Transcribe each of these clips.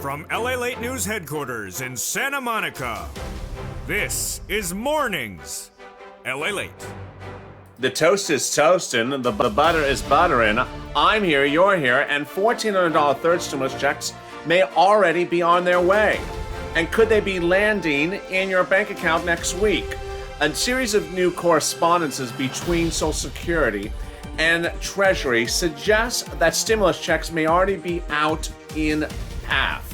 From LALATE News headquarters in Santa Monica, this is Mornings LALATE. The toast is toasting, the butter is buttering. I'm here, you're here, and $1,400 third stimulus checks may already be on their way. And could they be landing in your bank account next week? A series of new correspondences between Social Security and Treasury suggests that stimulus checks may already be out in half.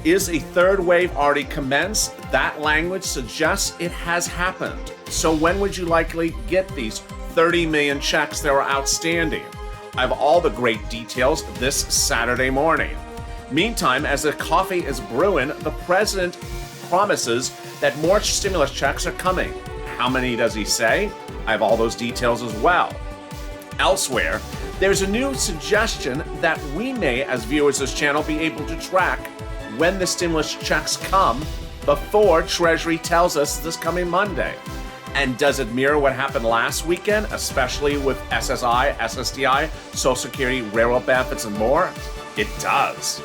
Is a third wave already commenced? That language suggests it has happened. So when would you likely get these 30 million checks that are outstanding? I have all the great details this Saturday morning. Meantime, as the coffee is brewing, the president promises that more stimulus checks are coming. How many does he say? I have all those details as well. Elsewhere, there's a new suggestion that we may, as viewers of this channel, be able to track when the stimulus checks come before Treasury tells us this coming Monday. And does it mirror what happened last weekend, especially with SSI, SSDI, Social Security, railroad benefits, and more? It does.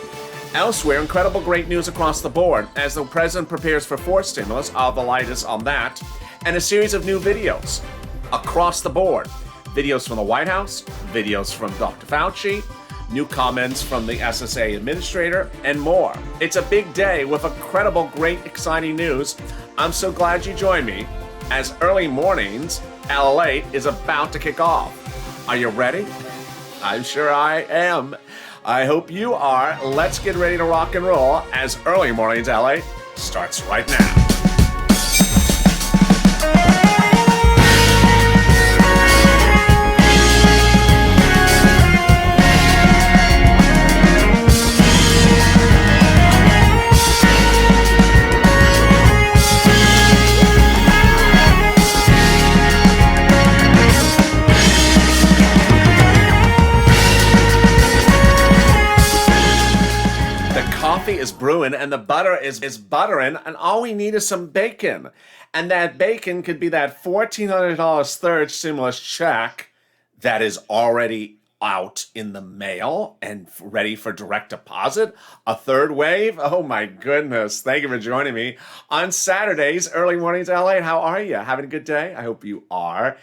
Elsewhere, incredible great news across the board as the president prepares for fourth stimulus. I'll have the latest on that, and a series of new videos across the board. Videos from the White House, videos from Dr. Fauci, new comments from the SSA administrator, and more. It's a big day with incredible, great, exciting news. I'm so glad you joined me as early mornings LALATE is about to kick off. Are you ready? I'm sure I am. I hope you are. Let's get ready to rock and roll as early mornings LALATE starts right now. Coffee is brewing and the butter is buttering, and all we need is some bacon. And that bacon could be that $1,400 third stimulus check that is already out in the mail and ready for direct deposit. A third wave? Oh my goodness. Thank you for joining me on Saturdays, early mornings LA. How are you? Having a good day? I hope you are.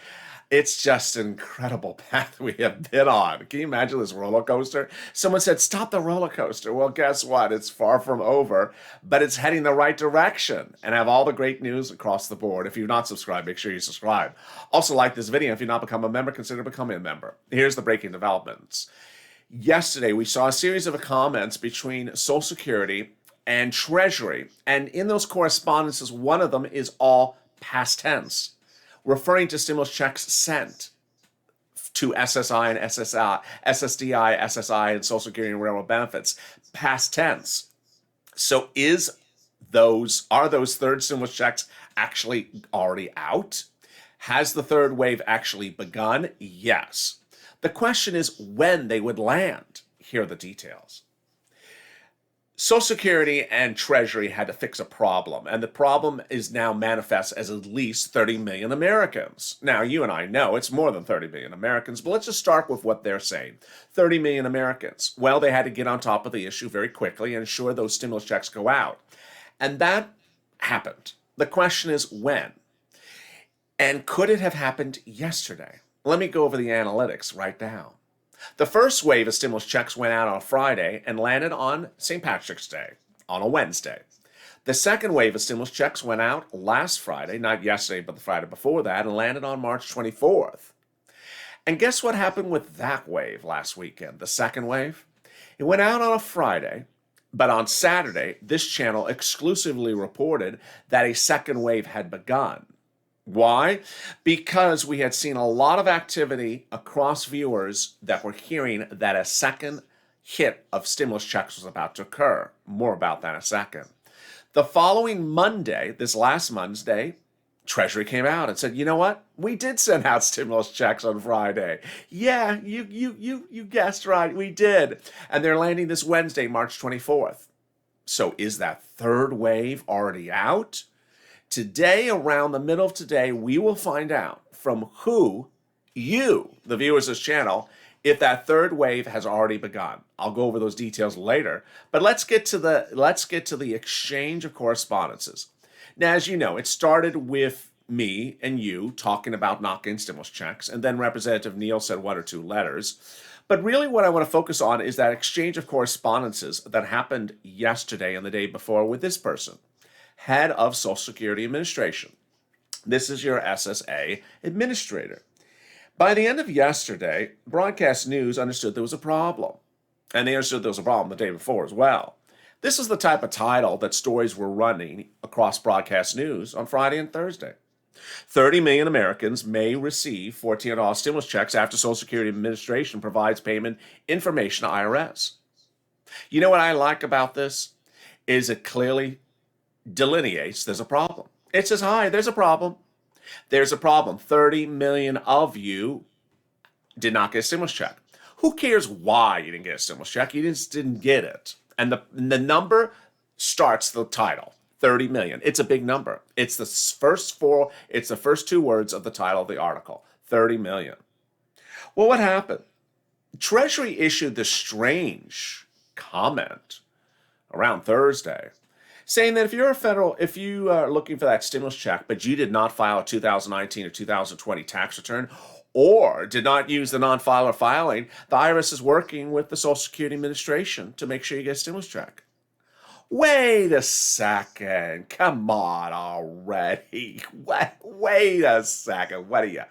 It's just an incredible path we have been on. Can you imagine this roller coaster? Someone said, stop the roller coaster. Well, guess what? It's far from over, but it's heading the right direction. And I have all the great news across the board. If you've not subscribed, make sure you subscribe. Also, like this video. If you've not become a member, consider becoming a member. Here's the breaking developments. Yesterday, we saw a series of comments between Social Security and Treasury. And in those correspondences, one of them is all past tense, referring to stimulus checks sent to SSI and SSI, SSDI, SSI, and Social Security and railroad benefits, past tense. So are those third stimulus checks actually already out? Has the third wave actually begun? Yes. The question is when they would land. Here are the details. Social Security and Treasury had to fix a problem, and the problem is now manifest as at least 30 million Americans. Now, you and I know it's more than 30 million Americans, but let's just start with what they're saying. 30 million Americans. Well, they had to get on top of the issue very quickly and ensure those stimulus checks go out. And that happened. The question is when? And could it have happened yesterday? Let me go over the analytics right now. The first wave of stimulus checks went out on a Friday and landed on St. Patrick's Day, on a Wednesday. The second wave of stimulus checks went out last Friday, not yesterday, but the Friday before that, and landed on March 24th. And guess what happened with that wave last weekend, the second wave? It went out on a Friday, but on Saturday, this channel exclusively reported that a second wave had begun. Why? Because we had seen a lot of activity across viewers that were hearing that a second hit of stimulus checks was about to occur. More about that in a second. The following Monday, this last Monday, Treasury came out and said, you know what? We did send out stimulus checks on Friday. Yeah, you guessed right, we did. And they're landing this Wednesday, March 24th. So is that third wave already out? Today, around the middle of today, we will find out from who you, the viewers of this channel, if that third wave has already begun. I'll go over those details later, but let's get to the exchange of correspondences. Now, as you know, it started with me and you talking about not getting stimulus checks, and then Representative Neal said one or two letters. But really what I want to focus on is that exchange of correspondences that happened yesterday and the day before with this person, head of Social Security Administration. This is your SSA administrator. By the end of yesterday, Broadcast News understood there was a problem. And they understood there was a problem the day before as well. This is the type of title that stories were running across Broadcast News on Friday and Thursday. 30 million Americans may receive $1,400 stimulus checks after Social Security Administration provides payment information to IRS. You know what I like about this? Is it clearly delineates there's a problem. It says, hi, there's a problem. There's a problem. 30 million of you did not get a stimulus check. Who cares why you didn't get a stimulus check? You just didn't get it. And the number starts the title, 30 million. It's a big number. It's the first two words of the title of the article, 30 million. Well, what happened? Treasury issued this strange comment around Thursday saying that if you are looking for that stimulus check, but you did not file a 2019 or 2020 tax return, or did not use the non-filer filing, the IRS is working with the Social Security Administration to make sure you get a stimulus check. Wait a second. Come on already. Wait a second. What are you?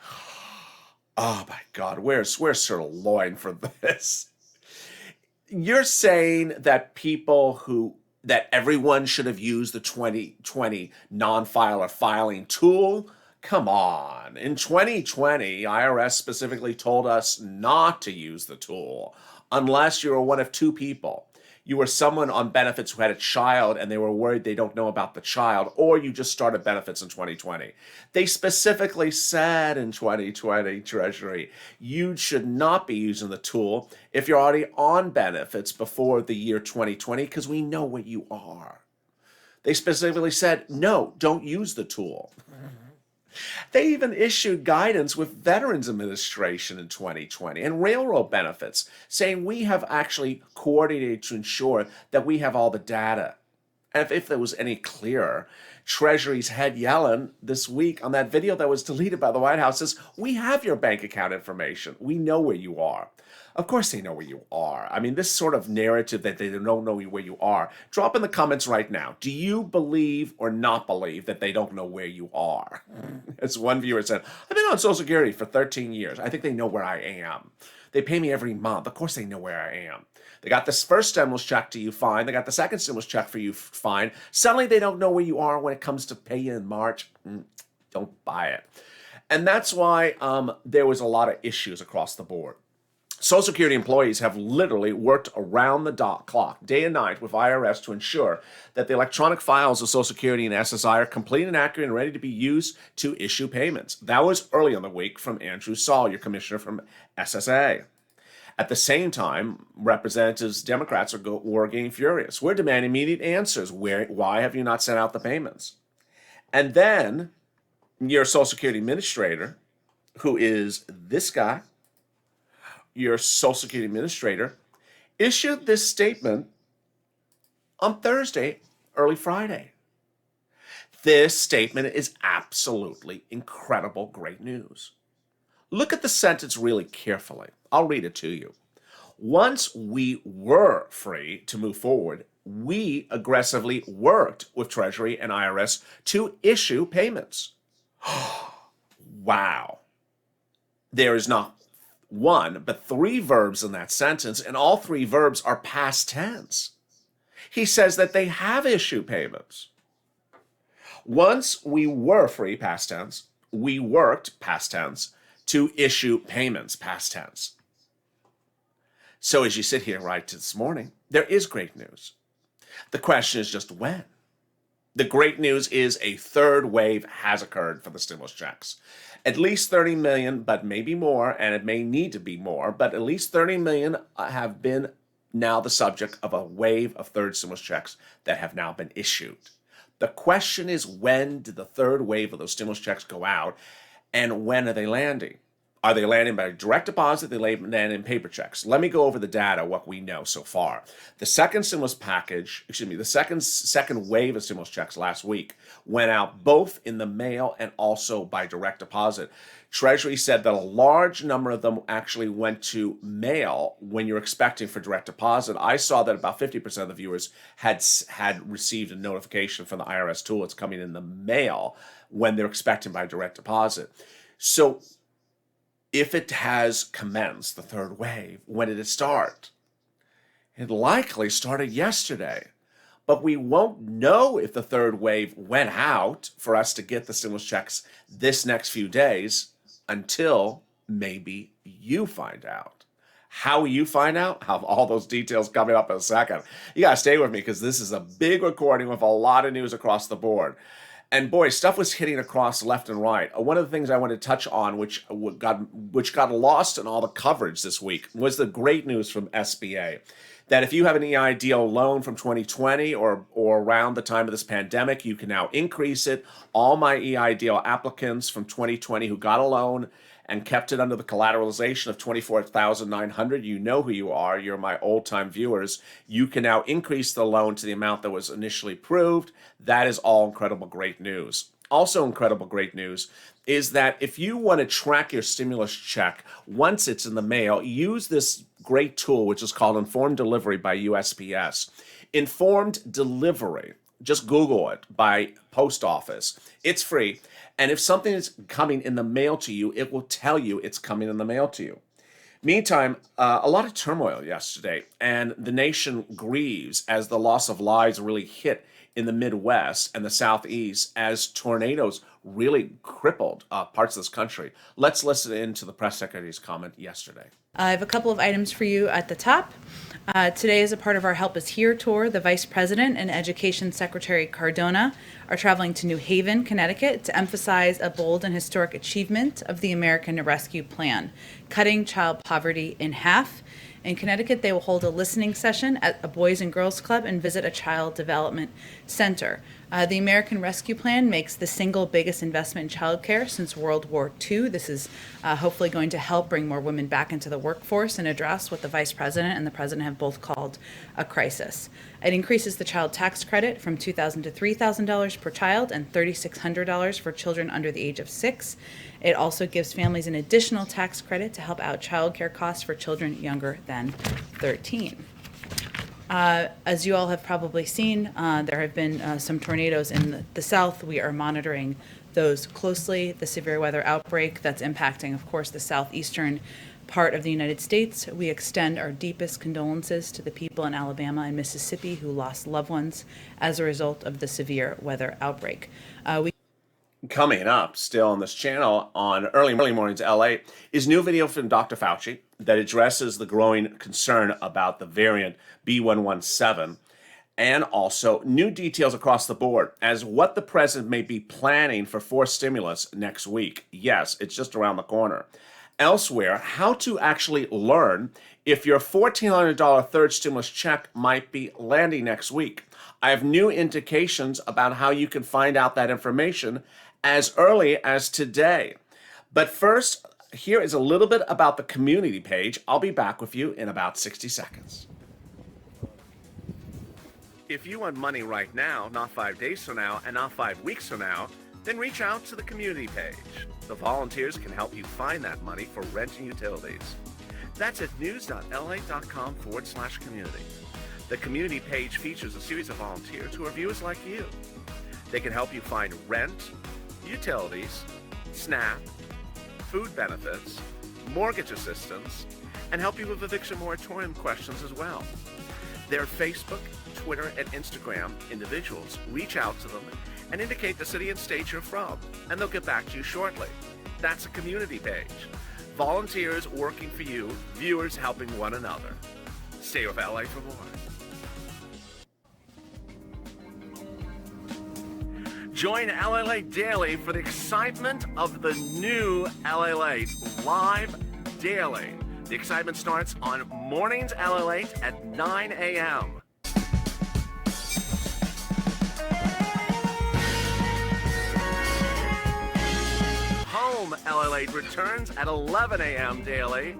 Oh my God, where's sirloin for this? You're saying that that everyone should have used the 2020 non-filer filing tool? Come on. In 2020, IRS specifically told us not to use the tool unless you were one of two people. You were someone on benefits who had a child and they were worried they don't know about the child, or you just started benefits in 2020. They specifically said in 2020, Treasury, you should not be using the tool if you're already on benefits before the year 2020 because we know what you are. They specifically said, no, don't use the tool. They even issued guidance with Veterans Administration in 2020 and railroad benefits, saying we have actually coordinated to ensure that we have all the data. And if there was any clearer, Treasury's head Yellen this week on that video that was deleted by the White House says, we have your bank account information. We know where you are. Of course they know where you are. I mean, this sort of narrative that they don't know where you are. Drop in the comments right now. Do you believe or not believe that they don't know where you are? As one viewer said, I've been on Social Security for 13 years. I think they know where I am. They pay me every month. Of course they know where I am. They got this first stimulus check to you, fine. They got the second stimulus check for you, fine. Suddenly they don't know where you are when it comes to pay you in March. Don't buy it. And that's why there was a lot of issues across the board. Social Security employees have literally worked around the clock, day and night, with IRS to ensure that the electronic files of Social Security and SSI are complete and accurate and ready to be used to issue payments. That was early in the week from Andrew Saul, your commissioner from SSA. At the same time, representatives, Democrats were getting furious. We're demanding immediate answers. Why have you not sent out the payments? And then your Social Security administrator, who is this guy, your Social Security administrator, issued this statement on Thursday, early Friday. This statement is absolutely incredible, great news. Look at the sentence really carefully. I'll read it to you. Once we were free to move forward, we aggressively worked with Treasury and IRS to issue payments. Wow. There is not one, but three verbs in that sentence, and all three verbs are past tense. He says that they have issued payments. Once we were free, past tense, we worked, past tense, to issue payments, past tense. So as you sit here right this morning, there is great news. The question is just when. The great news is a third wave has occurred for the stimulus checks. At least 30 million, but maybe more, and it may need to be more, but at least 30 million have been now the subject of a wave of third stimulus checks that have now been issued. The question is, when did the third wave of those stimulus checks go out, and when are they landing? Are they landing by direct deposit? They land in paper checks. Let me go over the data, what we know so far. The second stimulus package, the second wave of stimulus checks last week went out both in the mail and also by direct deposit. Treasury said that a large number of them actually went to mail when you're expecting for direct deposit. I saw that about 50% of the viewers had received a notification from the IRS tool. It's coming in the mail when they're expecting by direct deposit. So if it has commenced, the third wave, when did it start? It likely started yesterday. But we won't know if the third wave went out for us to get the stimulus checks this next few days until maybe you find out. How will you find out? I'll have all those details coming up in a second. You got to stay with me because this is a big recording with a lot of news across the board. And boy, stuff was hitting across left and right. One of the things I want to touch on, which got lost in all the coverage this week, was the great news from SBA. That if you have an EIDL loan from 2020 or around the time of this pandemic, you can now increase it. All my EIDL applicants from 2020 who got a loan and kept it under the collateralization of $24,900, you know who you are. You're my old-time viewers. You can now increase the loan to the amount that was initially approved. That is all incredible great news. Also incredible great news is that if you want to track your stimulus check once it's in the mail, use this great tool, which is called Informed Delivery by USPS. Informed Delivery, just Google it, by post office. It's free. And if something is coming in the mail to you, it will tell you it's coming in the mail to you. Meantime, a lot of turmoil yesterday, and the nation grieves as the loss of lives really hit in the Midwest and the Southeast as tornadoes really crippled parts of this country. Let's listen in to the press secretary's comment yesterday. I have a couple of items for you at the top. Today, as a part of our Help Us Here tour, the Vice President and Education Secretary Cardona are traveling to New Haven, Connecticut to emphasize a bold and historic achievement of the American Rescue Plan, cutting child poverty in half. In Connecticut, they will hold a listening session at a Boys and Girls Club and visit a child development center. The American Rescue Plan makes the single biggest investment in childcare since World War II. This is hopefully going to help bring more women back into the workforce and address what the Vice President and the President have both called a crisis. It increases the child tax credit from $2,000 to $3,000 per child and $3,600 for children under the age of 6. It also gives families an additional tax credit to help out childcare costs for children younger than 13. As you all have probably seen, there have been some tornadoes in the South. We are monitoring those closely. The severe weather outbreak that's impacting, of course, the southeastern part of the United States. We extend our deepest condolences to the people in Alabama and Mississippi who lost loved ones as a result of the severe weather outbreak. Coming up still on this channel on early mornings LA is new video from Dr. Fauci that addresses the growing concern about the variant B117 and also new details across the board as what the president may be planning for forced stimulus next week. Yes, it's just around the corner. Elsewhere, how to actually learn if your $1,400 third stimulus check might be landing next week. I have new indications about how you can find out that information as early as today. But first, here is a little bit about the community page. I'll be back with you in about 60 seconds. If you want money right now, not 5 days from now, and not 5 weeks from now, then reach out to the community page. The volunteers can help you find that money for rent and utilities. That's at news.la.com/community. The community page features a series of volunteers who are viewers like you. They can help you find rent, utilities, SNAP, food benefits, mortgage assistance, and help you with eviction moratorium questions as well. Their Facebook, Twitter, and Instagram individuals reach out to them and indicate the city and state you're from, and they'll get back to you shortly. That's a community page. Volunteers working for you, viewers helping one another. Stay with LA for more. Join LALATE Daily for the excitement of the new LALATE live daily. The excitement starts on mornings LALATE at 9 a.m. Home LALATE returns at 11 a.m. daily.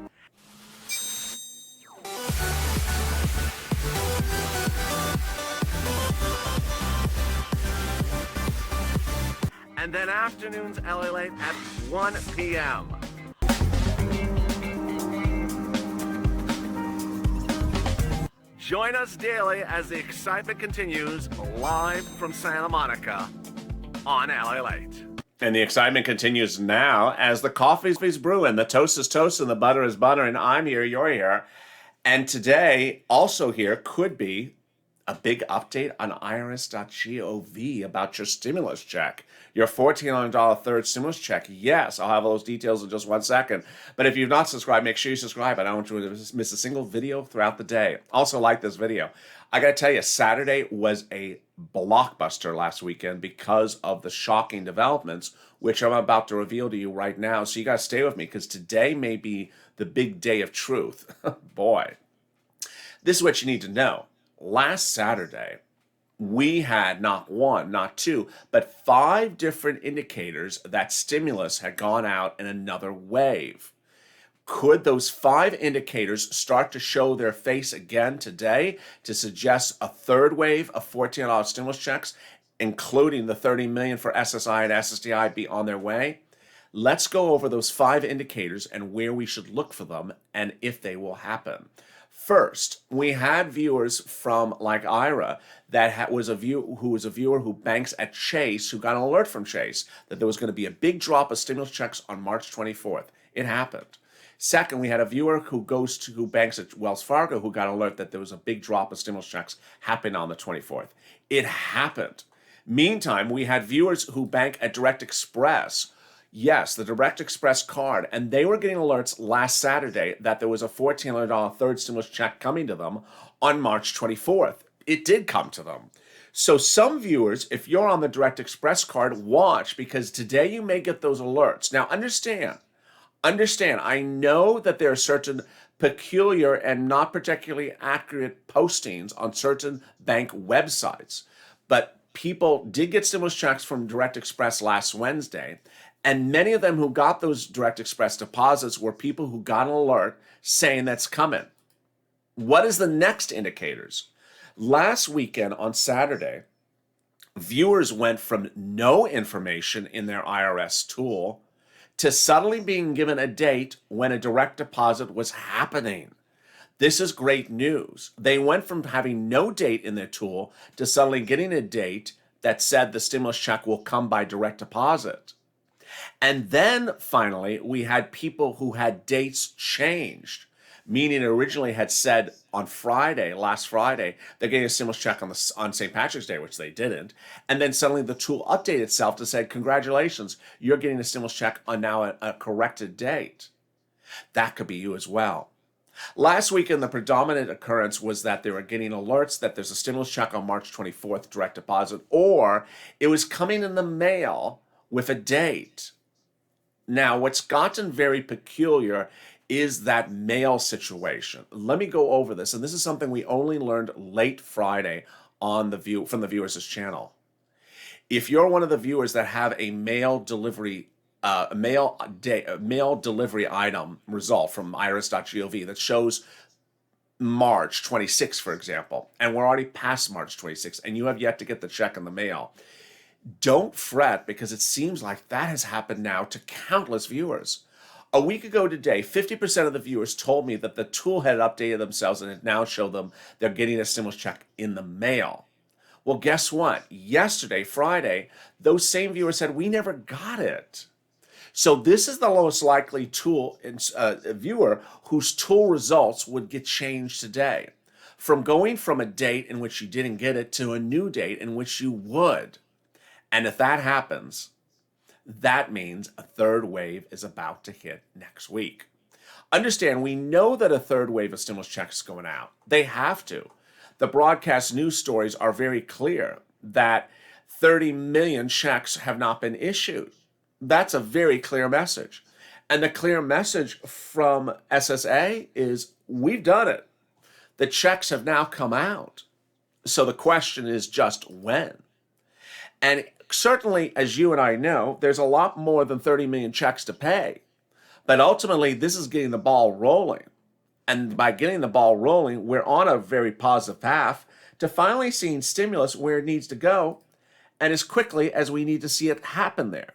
And then afternoons LALATE at 1 p.m. Join us daily as the excitement continues live from Santa Monica on LALATE. And the excitement continues now as the coffee's brewing, the toast is toast, and the butter is butter, and I'm here, you're here. And today, also here, could be a big update on irs.gov about your stimulus check. Your $1,400 third stimulus check. Yes, I'll have all those details in just 1 second. But if you've not subscribed, make sure you subscribe. I don't want you to miss a single video throughout the day. Also, like this video. I got to tell you, Saturday was a blockbuster last weekend because of the shocking developments, which I'm about to reveal to you right now. So you got to stay with me because today may be the big day of truth. Boy, this is what you need to know. Last Saturday, we had not one, not two, but 5 different indicators that stimulus had gone out in another wave. Could those 5 indicators start to show their face again today to suggest a third wave of $1,400 stimulus checks, including the $30 million for SSI and SSDI, be on their way? Let's go over those 5 indicators and where we should look for them and if they will happen. First, we had viewers from like Ira that was a viewer who banks at Chase, who got an alert from Chase that there was going to be a big drop of stimulus checks on March 24th. It happened. Second, we had a viewer who banks at Wells Fargo who got an alert that there was a big drop of stimulus checks happening on the 24th. It happened. Meantime, we had viewers who bank at Direct Express. Yes, the Direct Express card, and they were getting alerts last Saturday that there was a $1,400 third stimulus check coming to them on March 24th. It did come to them. So some viewers, if you're on the Direct Express card, watch, because today you may get those alerts. Now understand, I know that there are certain peculiar and not particularly accurate postings on certain bank websites, but people did get stimulus checks from Direct Express last Wednesday. And many of them who got those Direct Express deposits were people who got an alert saying that's coming. What is the next indicators? Last weekend on Saturday, viewers went from no information in their IRS tool to suddenly being given a date when a direct deposit was happening. This is great news. They went from having no date in their tool to suddenly getting a date that said the stimulus check will come by direct deposit. And then finally, we had people who had dates changed, meaning it originally had said on Friday, last Friday, they're getting a stimulus check on St. Patrick's Day, which they didn't. And then suddenly the tool updated itself to say, congratulations, you're getting a stimulus check on now a corrected date. That could be you as well. Last weekend, the predominant occurrence was that they were getting alerts that there's a stimulus check on March 24th, direct deposit, or it was coming in the mail with a date. Now, what's gotten very peculiar is that mail situation. Let me go over this, and this is something we only learned late Friday from the viewers' channel. If you're one of the viewers that have a mail delivery item result from irs.gov that shows March 26, for example, and we're already past March 26, and you have yet to get the check in the mail, don't fret, because it seems like that has happened now to countless viewers. A week ago today, 50% of the viewers told me that the tool had updated themselves and it now showed them they're getting a stimulus check in the mail. Well, guess what? Yesterday, Friday, those same viewers said, we never got it. So this is the most likely viewer whose tool results would get changed today. From going from a date in which you didn't get it to a new date in which you would. And if that happens, that means a third wave is about to hit next week. Understand, we know that a third wave of stimulus checks is going out. They have to. The broadcast news stories are very clear that 30 million checks have not been issued. That's a very clear message. And the clear message from SSA is, we've done it. The checks have now come out. So the question is just when. And certainly, as you and I know, there's a lot more than 30 million checks to pay. But ultimately, this is getting the ball rolling. And by getting the ball rolling, we're on a very positive path to finally seeing stimulus where it needs to go and as quickly as we need to see it happen there.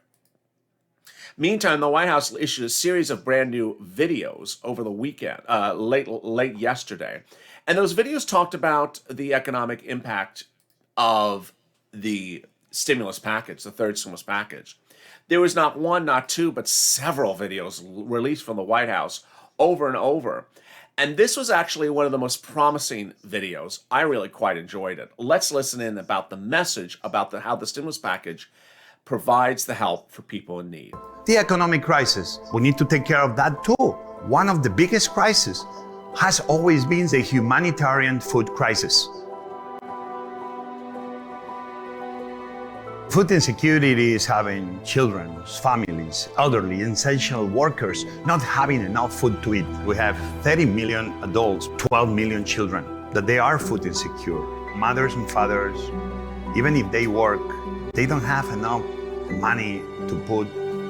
Meantime, the White House issued a series of brand new videos over the weekend, late yesterday. And those videos talked about the economic impact of the stimulus package, the third stimulus package. There was not one, not two, but several videos released from the White House over and over. And this was actually one of the most promising videos. I really quite enjoyed it. Let's listen in about the message about how the stimulus package provides the help for people in need. The economic crisis, we need to take care of that too. One of the biggest crises has always been the humanitarian food crisis. Food insecurity is having children, families, elderly, essential workers not having enough food to eat. We have 30 million adults, 12 million children that they are food insecure. Mothers and fathers, even if they work, they don't have enough money to put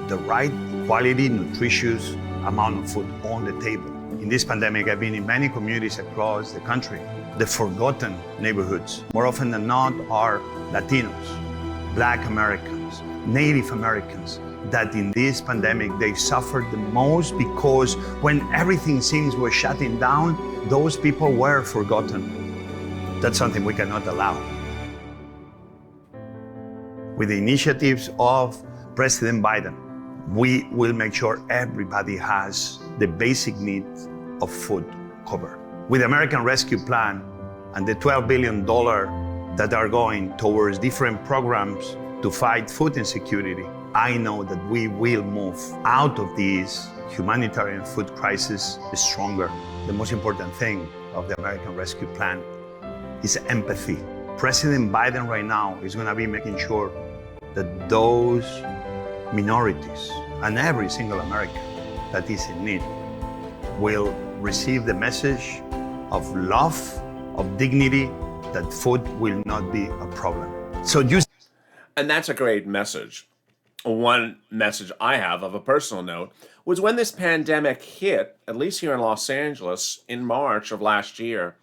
the right quality, nutritious amount of food on the table. In this pandemic, I've been in many communities across the country. The forgotten neighborhoods, more often than not, are Latinos, Black Americans, Native Americans, that in this pandemic, they suffered the most because when everything seems we're shutting down, those people were forgotten. That's something we cannot allow. With the initiatives of President Biden, we will make sure everybody has the basic needs of food covered. With the American Rescue Plan and the $12 billion that are going towards different programs to fight food insecurity, I know that we will move out of this humanitarian food crisis stronger. The most important thing of the American Rescue Plan is empathy. President Biden right now is going to be making sure that those minorities and every single American that is in need will receive the message of love, of dignity, that food will not be a problem. And that's a great message. One message I have of a personal note was when this pandemic hit, at least here in Los Angeles, in March of last year,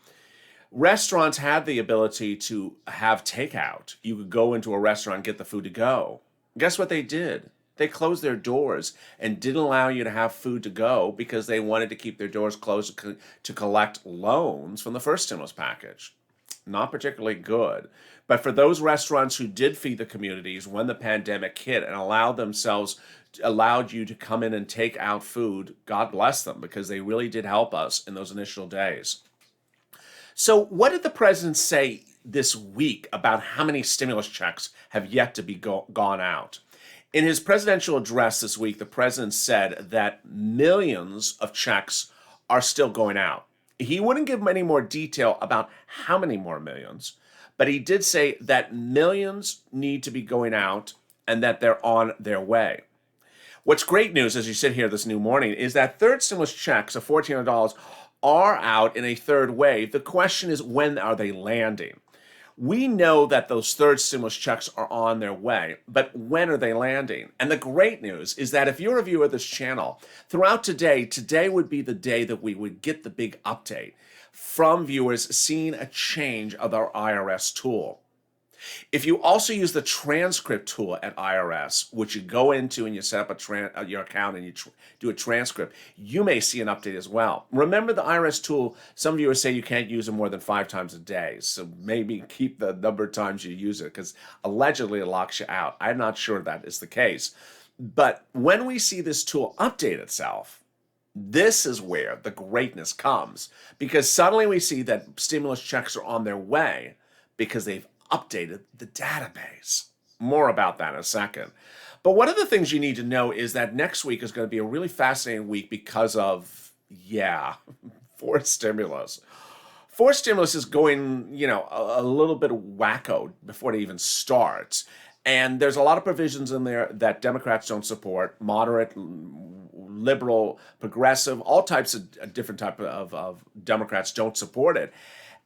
restaurants had the ability to have takeout. You could go into a restaurant and get the food to go. Guess what they did? They closed their doors and didn't allow you to have food to go because they wanted to keep their doors closed to collect loans from the first stimulus package. Not particularly good. But for those restaurants who did feed the communities when the pandemic hit and allowed you to come in and take out food, God bless them, because they really did help us in those initial days. So what did the president say this week about how many stimulus checks have yet to be gone out? In his presidential address this week, the president said that millions of checks are still going out. He wouldn't give any more detail about how many more millions, but he did say that millions need to be going out and that they're on their way. What's great news as you sit here this new morning is that third stimulus checks of $1,400 are out in a third wave. The question is, when are they landing? We know that those third stimulus checks are on their way, but when are they landing? And the great news is that if you're a viewer of this channel, throughout today would be the day that we would get the big update from viewers seeing a change of our IRS tool. If you also use the transcript tool at IRS, which you go into and you set up your account and you do a transcript, you may see an update as well. Remember the IRS tool, some viewers say you can't use it more than 5 times a day. So maybe keep the number of times you use it because allegedly it locks you out. I'm not sure that is the case. But when we see this tool update itself, this is where the greatness comes, because suddenly we see that stimulus checks are on their way because they've updated the database. More about that in a second. But one of the things you need to know is that next week is going to be a really fascinating week because of, fourth stimulus. Fourth stimulus is going, a little bit wacko before it even starts. And there's a lot of provisions in there that Democrats don't support, moderate, liberal, progressive, all types of different type of Democrats don't support it.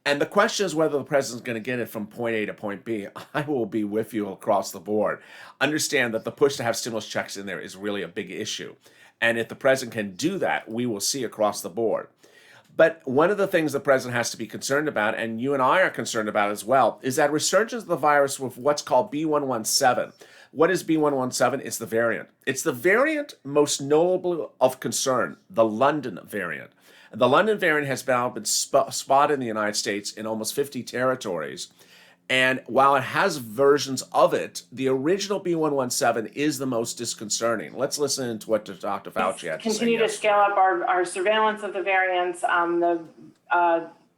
And the question is whether the president's going to get it from point A to point B. I will be with you across the board. Understand that the push to have stimulus checks in there is really a big issue. And if the president can do that, we will see across the board. But one of the things the president has to be concerned about, and you and I are concerned about as well, is that resurgence of the virus with what's called B117. What is B117? It's the variant. It's the variant most notable of concern, the London variant. The London variant has now been spotted in the United States in almost 50 territories. And while it has versions of it, the original B117 is the most disconcerting. Let's listen to what Dr. Fauci had to say. Continue to scale up our surveillance of the variants. The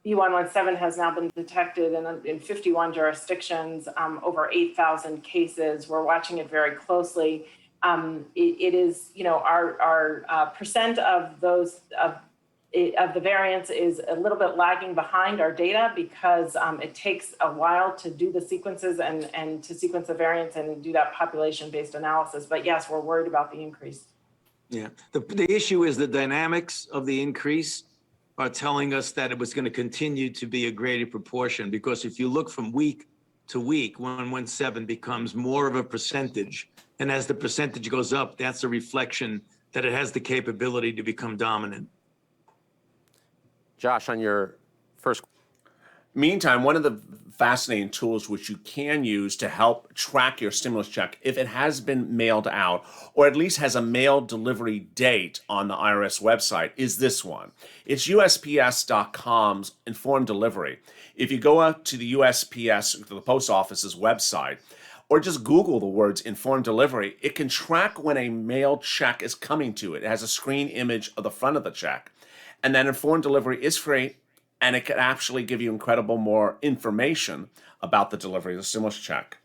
B117 has now been detected in 51 jurisdictions, over 8,000 cases. We're watching it very closely. It is, our percent of those of the variants is a little bit lagging behind our data because it takes a while to do the sequences and to sequence the variants and do that population-based analysis. But yes, we're worried about the increase. Yeah, the issue is the dynamics of the increase are telling us that it was going to continue to be a greater proportion, because if you look from week to week, 117 becomes more of a percentage. And as the percentage goes up, that's a reflection that it has the capability to become dominant. Josh, on your first. Meantime, one of the fascinating tools which you can use to help track your stimulus check, if it has been mailed out, or at least has a mail delivery date on the IRS website, is this one. It's USPS.com's Informed Delivery. If you go up to the USPS, to the post office's website, or just Google the words Informed Delivery, it can track when a mailed check is coming to it. It has a screen image of the front of the check. And then Informed Delivery is free, and it can actually give you incredible more information about the delivery of the stimulus check.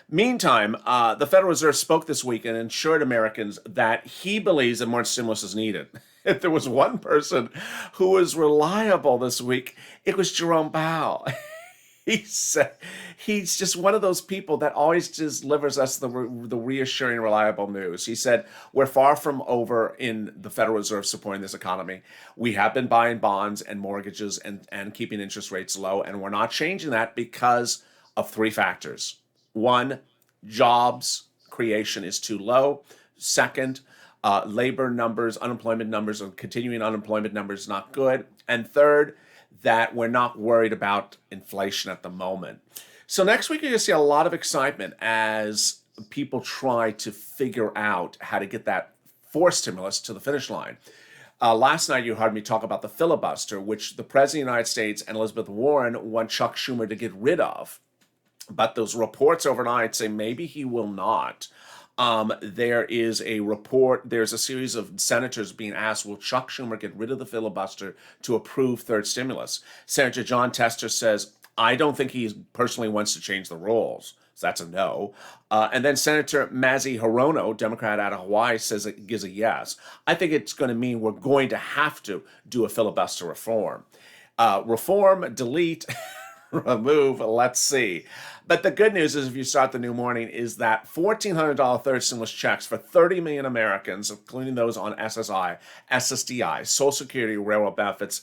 Meantime, the Federal Reserve spoke this week and assured Americans that he believes that more stimulus is needed. If there was one person who was reliable this week, it was Jerome Powell. He said he's just one of those people that always delivers us the reassuring, reliable news. He said, we're far from over in the Federal Reserve supporting this economy. We have been buying bonds and mortgages and keeping interest rates low, and we're not changing that because of three factors. One, jobs creation is too low. Second, labor numbers, unemployment numbers, or continuing unemployment numbers not good. And third, that we're not worried about inflation at the moment. So next week, you're going to see a lot of excitement as people try to figure out how to get that forced stimulus to the finish line. Last night, you heard me talk about the filibuster, which the President of the United States and Elizabeth Warren want Chuck Schumer to get rid of. But those reports overnight say maybe he will not. There is a report, there's a series of senators being asked, will Chuck Schumer get rid of the filibuster to approve third stimulus? Senator John Tester says, I don't think he personally wants to change the rules. So that's a no. And then Senator Mazie Hirono, Democrat out of Hawaii, says it gives a yes. I think it's going to mean we're going to have to do a filibuster reform. Reform, delete, remove, let's see. But the good news is, if you start the new morning, is that $1,400 third stimulus checks for 30 million Americans, including those on SSI, SSDI, Social Security, railroad benefits,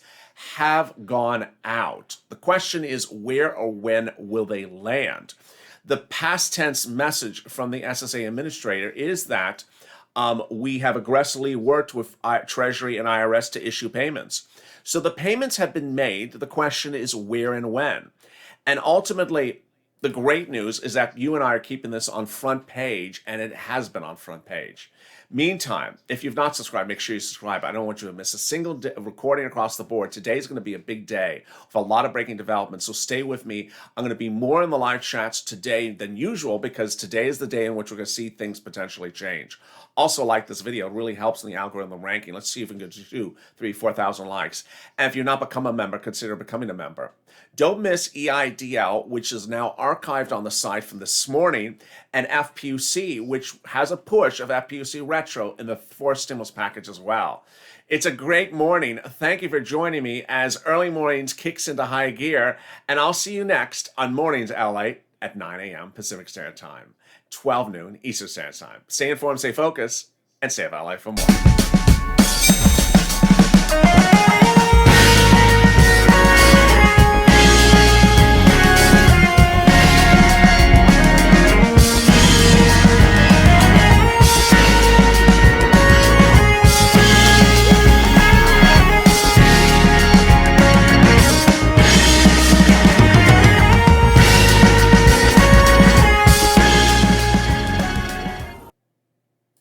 have gone out. The question is, where or when will they land? The past tense message from the SSA administrator is that we have aggressively worked with Treasury and IRS to issue payments. So the payments have been made. The question is where and when. And ultimately, the great news is that you and I are keeping this on front page, and it has been on front page. Meantime, if you've not subscribed, make sure you subscribe. I don't want you to miss a single recording across the board. Today is going to be a big day with a lot of breaking developments, so stay with me. I'm going to be more in the live chats today than usual because today is the day in which we're going to see things potentially change. Also, like this video. It really helps in the algorithm ranking. Let's see if we can get to 2,000, 3,000, 4,000 likes. And if you're not become a member, consider becoming a member. Don't miss EIDL, which is now archived on the site from this morning, and FPUC, which has a push of FPUC Retro in the fourth stimulus package as well. It's a great morning. Thank you for joining me as Early Mornings kicks into high gear, and I'll see you next on Mornings LA at 9 a.m. Pacific Standard Time, 12 noon Eastern Standard Time. Stay informed, stay focused, and stay LA for more.